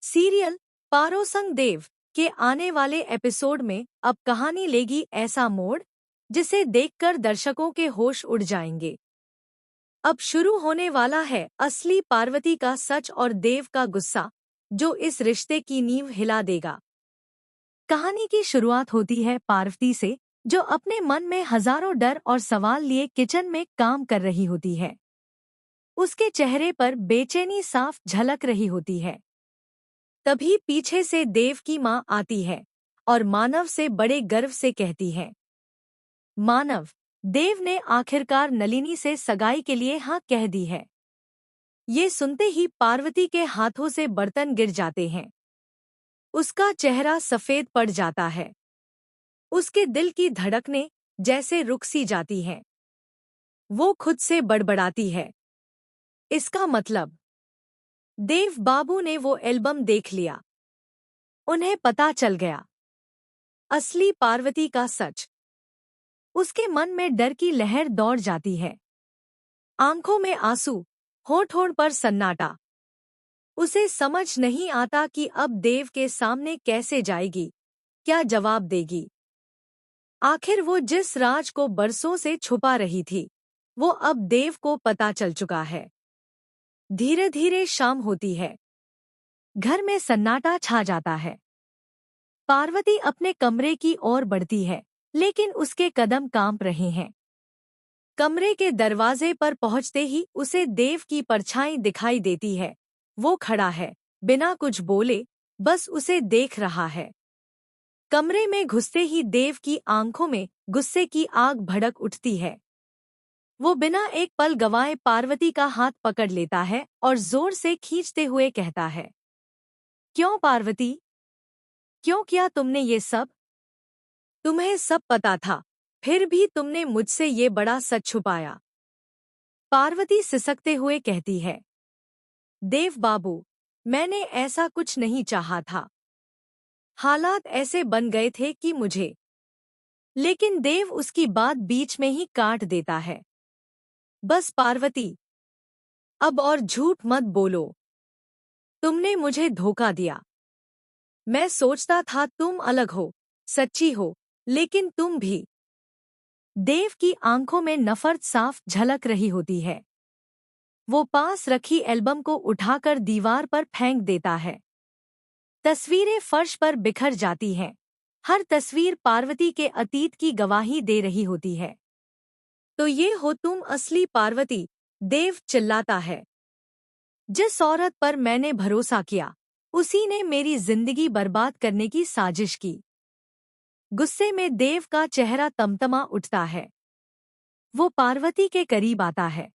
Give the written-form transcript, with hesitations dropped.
Serial पारो संग देव के आने वाले एपिसोड में अब कहानी लेगी ऐसा मोड़ जिसे देखकर दर्शकों के होश उड़ जाएंगे। अब शुरू होने वाला है असली पार्वती का सच और देव का गुस्सा, जो इस रिश्ते की नींव हिला देगा। कहानी की शुरुआत होती है पार्वती से, जो अपने मन में हजारों डर और सवाल लिए किचन में काम कर रही होती है। उसके चेहरे पर बेचैनी साफ झलक रही होती है। तभी पीछे से देव की माँ आती है और मानव से बड़े गर्व से कहती है, मानव, देव ने आखिरकार नलिनी से सगाई के लिए हाँ कह दी है। ये सुनते ही पार्वती के हाथों से बर्तन गिर जाते हैं। उसका चेहरा सफेद पड़ जाता है। उसके दिल की धड़कनें जैसे रुक सी जाती हैं। वो खुद से बड़बड़ाती है, इसका मतलब देव बाबू ने वो एल्बम देख लिया। उन्हें पता चल गया असली पार्वती का सच। उसके मन में डर की लहर दौड़ जाती है। आंखों में आंसू, होंठ पर सन्नाटा। उसे समझ नहीं आता कि अब देव के सामने कैसे जाएगी, क्या जवाब देगी। आखिर वो जिस राज को बरसों से छुपा रही थी, वो अब देव को पता चल चुका है। धीरे धीरे शाम होती है। घर में सन्नाटा छा जाता है। पार्वती अपने कमरे की ओर बढ़ती है, लेकिन उसके कदम कांप रहे हैं। कमरे के दरवाजे पर पहुंचते ही उसे देव की परछाई दिखाई देती है। वो खड़ा है, बिना कुछ बोले, बस उसे देख रहा है। कमरे में घुसते ही देव की आंखों में गुस्से की आग भड़क उठती है। वो बिना एक पल गंवाए पार्वती का हाथ पकड़ लेता है और जोर से खींचते हुए कहता है, क्यों पार्वती, क्यों किया तुमने ये सब? तुम्हें सब पता था, फिर भी तुमने मुझसे ये बड़ा सच छुपाया। पार्वती सिसकते हुए कहती है, देव बाबू, मैंने ऐसा कुछ नहीं चाहा था। हालात ऐसे बन गए थे कि मुझे। लेकिन देव उसकी बात बीच में ही काट देता है। बस पार्वती, अब और झूठ मत बोलो। तुमने मुझे धोखा दिया। मैं सोचता था तुम अलग हो, सच्ची हो, लेकिन तुम भी। देव की आंखों में नफरत साफ झलक रही होती है। वो पास रखी एल्बम को उठाकर दीवार पर फेंक देता है। तस्वीरें फर्श पर बिखर जाती हैं। हर तस्वीर पार्वती के अतीत की गवाही दे रही होती है। तो ये हो तुम असली पार्वती, देव चिल्लाता है। जिस औरत पर मैंने भरोसा किया, उसी ने मेरी जिंदगी बर्बाद करने की साजिश की। गुस्से में देव का चेहरा तमतमा उठता है। वो पार्वती के करीब आता है।